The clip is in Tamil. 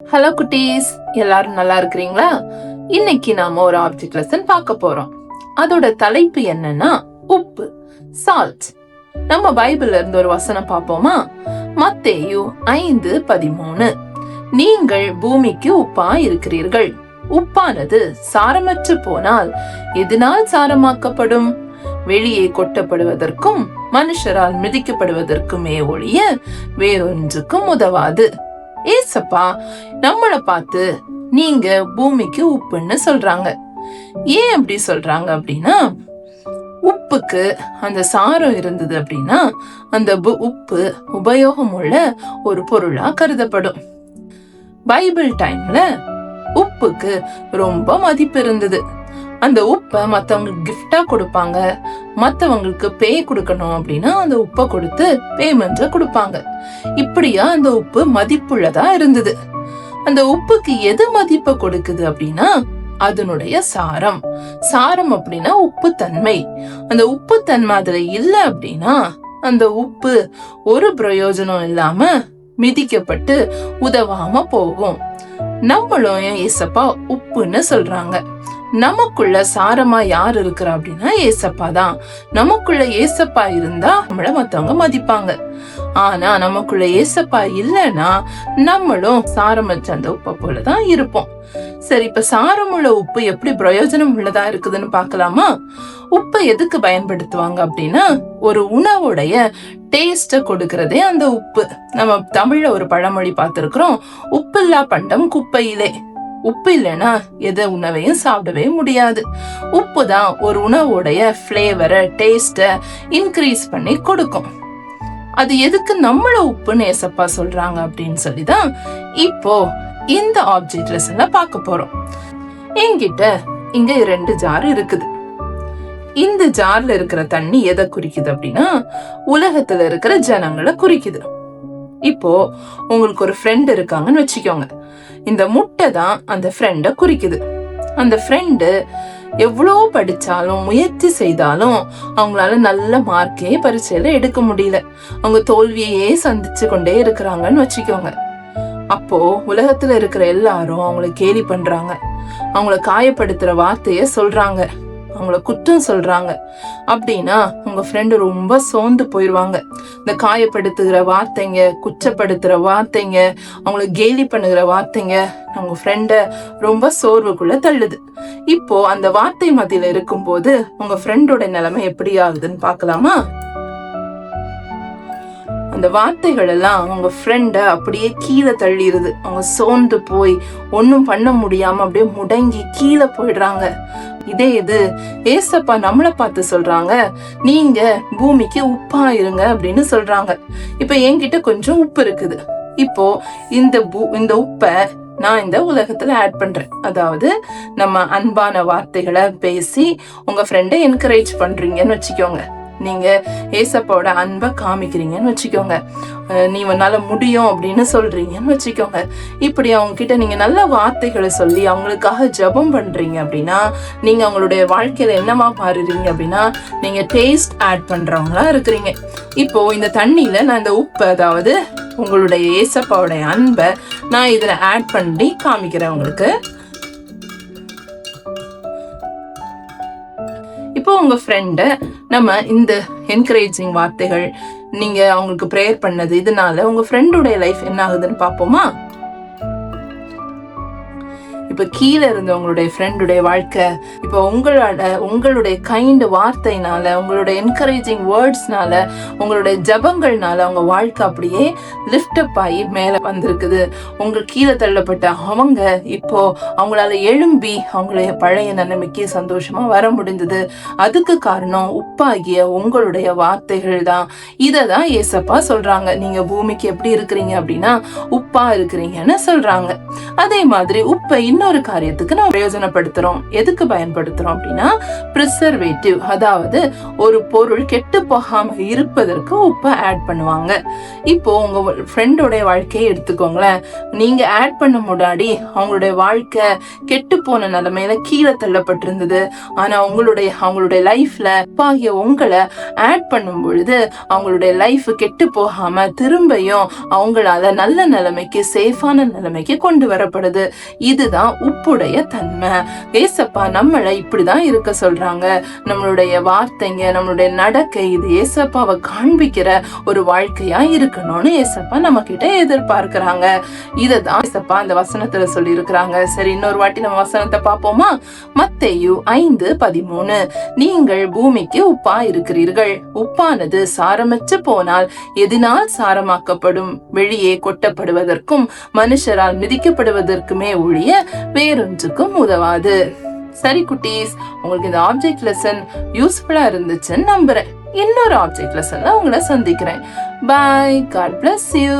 ஹலோ குட்டீஸ், எல்லாரும் நல்லா இருக்கிறீங்களா? இன்னைக்கு நாம ஒரு ஆப்ஜெக்ட் லெசன் பார்க்க போறோம். அதோட தலைப்பு என்னன்னா உப்பு, சால்ட். நம்ம பைபிள்ல இருந்து ஒரு வசனம் பார்ப்போமா? மத்தேயு 5:13. நீங்கள் பூமிக்கு உப்பா இருக்கிறீர்கள். உப்பானது சாரமற்று போனால் எதனால் சாரமாக்கப்படும்? வெளியே கொட்டப்படுவதற்கும் மனுஷரால் மிதிக்கப்படுவதற்குமே ஒழிய வேறொன்றுக்கும் உதவாது. ஏசப்பா நம்மள பார்த்து நீங்க பூமிக்கு உப்புன்னு சொல்றாங்க. ஏன் அப்படி சொல்றாங்க அப்படின்னா, உப்புக்கு அந்த சாரம் இருந்தது அப்படின்னா அந்த உப்பு உபயோகம் உள்ள ஒரு பொருளா கருதப்படும். பைபிள் டைம்ல உப்புக்கு ரொம்ப மதிப்பு இருந்தது. அந்த உப்பை மத்தவங்களுக்கு கிஃப்டா கொடுப்பாங்க. மத்தவங்களுக்கு பே கொடுக்கணும் அப்படின்னா அந்த உப்பை கொடுத்து பேமெண்ட கொடுப்பாங்க. இப்படியா அந்த உப்பு மதிப்புள்ளதா இருந்தது. அந்த உப்புக்கு எது மதிப்பை கொடுக்குது அப்படின்னா அதனுடைய சாரம். சாரம் அப்படின்னா உப்பு தன்மை. அந்த உப்பு தன்மை அதுல இல்ல அப்படின்னா அந்த உப்பு ஒரு பிரயோஜனம் இல்லாம மிதிக்கப்பட்டு உதவாம போகும். நம்மளும் ஏசப்பா உப்புன்னு சொல்றாங்க. நமக்குள்ள சாரமா யார் இருக்கிறா அப்படின்னா ஏசப்பா தான். நமக்குள்ள ஏசப்பா இருந்தா நம்மள மத்தவங்க மதிப்பாங்க. ஆனா நமக்குள்ள ஏசப்பா இல்லைன்னா நம்மளும் சாரமற்ற அந்த உப்பை போலதான் இருப்போம். சரி, இப்ப சாரமுள்ள உப்பு எப்படி பிரயோஜனம் உள்ளதா இருக்குதுன்னு பாக்கலாமா? உப்பை எதுக்கு பயன்படுத்துவாங்க அப்படின்னா ஒரு உணவுடைய டேஸ்ட கொடுக்கறதே அந்த உப்பு. நம்ம தமிழ்ல ஒரு பழமொழி பார்த்திருக்கிறோம், உப்பில்லா பண்டம் குப்பையிலே. உப்பு இல்லைன்னா எதை உணவையும் சாப்பிடவே முடியாது. உப்பு தான் ஒரு உணவோடைய பிளேவரை, டேஸ்ட இன்க்ரீஸ் பண்ணி கொடுக்கும். அது எதுக்கு நம்மள உப்புன்னு ஏசப்பா சொல்றாங்க அப்படின்னு சொல்லிதான் இப்போ இந்த ஆப்ஜெக்ட் லெசன்ல பார்க்க போறோம். என்கிட்ட இங்க 2 ஜார் இருக்குது. இந்த ஜார்ல இருக்கிற தண்ணி எதை குறிக்குது அப்படின்னா உலகத்துல இருக்கிற ஜனங்களை குறிக்குது. இப்போ உங்களுக்கு ஒரு ஃப்ரெண்ட் இருக்காங்கன்னு வச்சுக்கோங்க. இந்த முட்டை தான் அந்த ஃப்ரெண்ட குறிக்குது. அந்த ஃப்ரெண்டு எவ்வளோ படிச்சாலும் முயற்சி செய்தாலும் அவங்களால நல்ல மார்க்கே பரீட்சையில எடுக்க முடியல. அவங்க தோல்வியே சந்திச்சு கொண்டே இருக்கிறாங்கன்னு வச்சுக்கோங்க. அப்போ உலகத்துல இருக்கிற எல்லாரும் அவங்களை கேலி பண்றாங்க, அவங்கள காயப்படுத்துற வார்த்தைய சொல்றாங்க, அவங்கள குற்றம் சொல்றாங்க. அப்படின்னா உங்க ஃப்ரெண்டு ரொம்ப சோர்ந்து போயிருவாங்க. இந்த காயப்படுத்துகிற வார்த்தைங்க, குற்றப்படுத்துற வார்த்தைங்க, அவங்கள கேலி பண்ணுகிற வார்த்தைங்க உங்க ஃப்ரெண்ட ரொம்ப சோர்வுக்குள்ள தள்ளுது. இப்போ அந்த வார்த்தை மத்தியில இருக்கும் போது உங்க ஃப்ரெண்டோட நிலைமை எப்படி ஆகுதுன்னு பாக்கலாமா? அந்த வார்த்தைகள் எல்லாம் அவங்க ஃப்ரெண்ட அப்படியே கீழே தள்ளிடுது. அவங்க சோர்ந்து போய் ஒன்னும் பண்ண முடியாம அப்படியே முடங்கி கீழே போயிடுறாங்க. இதே இது ஏசப்பா நம்மளை பார்த்து சொல்றாங்க, நீங்க பூமிக்கு உப்பா இருங்க அப்படின்னு சொல்றாங்க. இப்ப என்கிட்ட கொஞ்சம் உப்பு இருக்குது. இப்போ இந்த உப்பை நான் இந்த உலகத்துல ஆட் பண்றேன். அதாவது நம்ம அன்பான வார்த்தைகளை பேசி உங்க ஃப்ரெண்டை என்கரேஜ் பண்றீங்கன்னு வச்சுக்கோங்க. நீங்க ஏசப்பாவோட அன்பை காமிக்கிறீங்கன்னு வச்சுக்கோங்க. நீ உன்னால முடியும் அப்படின்னு சொல்றீங்கன்னு வச்சுக்கோங்க. இப்படி அவங்க கிட்ட நீங்க நல்ல வார்த்தைகளை சொல்லி அவங்களுக்காக ஜெபம் பண்றீங்க அப்படின்னா நீங்க அவங்களுடைய வாழ்க்கையில என்னமா மாறுறீங்க அப்படின்னா நீங்க டேஸ்ட் ஆட் பண்றவங்களா இருக்கிறீங்க. இப்போ இந்த தண்ணியில நான் இந்த உப்பு, அதாவது உங்களுடைய ஏசப்பாவுடைய அன்பை நான் இதுல ஆட் பண்ணி காமிக்கிறேன் உங்களுக்கு. இப்போ உங்க ஃப்ரெண்ட நம்ம இந்த என்கரேஜிங் வார்த்தைகள், நீங்க அவங்களுக்கு ப்ரேயர் பண்ணது, இதனால உங்க ஃப்ரெண்டோட லைஃப் என்ன ஆகுதுன்னு பாப்போமா? இப்ப கீழே இருந்த உங்களுடைய ஃப்ரெண்டுடைய வாழ்க்கை இப்ப உங்களுடைய கைண்ட் வார்த்தைனால, உங்களுடைய என்கரேஜிங் வேர்ட்ஸ்னால, உங்களுடைய ஜபங்கள்னால அவங்க வாழ்க்கை அப்படியே லிஃப்ட் அப் ஆகி மேல வந்திருக்குது. உங்க கீழே தள்ளப்பட்ட அவங்க இப்போ அவங்களால எழும்பி அவங்களுடைய பழைய நிலைமைக்கு சந்தோஷமா வர முடிந்தது. அதுக்கு காரணம் உப்பாகிய உங்களுடைய வார்த்தைகள் தான். இததான் ஏசப்பா சொல்றாங்க, நீங்க பூமிக்கு எப்படி இருக்கிறீங்க அப்படின்னா உப்பா இருக்கிறீங்கன்னு சொல்றாங்க. அதே மாதிரி உப்பை இன்னொரு காரியத்துக்கு நம்ம பிரயோஜனப்படுத்துறோம். எதுக்கு பயன்படுத்துறோம் அப்படின்னா பிரிசர்வேட்டிவ், அதாவது ஒரு பொருள் கெட்டு போகாம இருப்பதற்கு உப்பை ஆட் பண்ணுவாங்க. இப்போ உங்க ஃப்ரெண்டோடைய வாழ்க்கையை எடுத்துக்கோங்களேன். நீங்க ஆட் பண்ண முன்னாடி அவங்களுடைய வாழ்க்கை கெட்டு போன நிலைமையில கீழே தள்ளப்பட்டிருந்தது. ஆனா அவங்களுடைய லைஃப்ல பாகிய உங்களை ஆட் பண்ணும் பொழுது அவங்களுடைய லைஃப் கெட்டு போகாம திரும்பியும் அவங்களால நல்ல நிலைமைக்கு, சேஃபான நிலைமைக்கு கொண்டு வரப்படுது. இதுதான் உப்புடைய தன்மை. ஏசப்பா நம்மளை இப்படிதான் இருக்க சொல்றாங்க. நம்மளுடைய வார்த்தைங்க, நம்மளுடைய நடக்கை, இது ஏசப்பாவை காண்பிக்கிற ஒரு வாழ்க்கையா இருக்கணும்னு ஏசப்பா நம்ம கிட்ட எதிர்பார்க்கிறாங்க. இததான் ஏசப்பா அந்த வசனத்துல சொல்லி இருக்கிறாங்க. சரி, இன்னொரு வாட்டி நம்ம வசனத்தை பார்ப்போமா? மத்தேயு 5:13, நீங்கள் பூமிக்கு உப்பா இருக்கிறீர்கள். உப்பானது சாரமற்று போனால் எதினால் சாரமாக்கப்படும்? வெளியே கொட்டப்படுவதற்கும் மனுஷரால் மிதிக்கப்படுவதற்குமே ஒழிய வேறொன்றுக்கும் உதவாது. சரி குட்டீஸ், உங்களுக்கு இந்த ஆப்ஜெக்ட் லெசன் யூஸ்ஃபுல்லா இருந்துச்சுன்னு நம்புறேன். இன்னொரு ஆப்ஜெக்ட் லெசன்ல உங்களை சந்திக்கிறேன். பை. God bless you.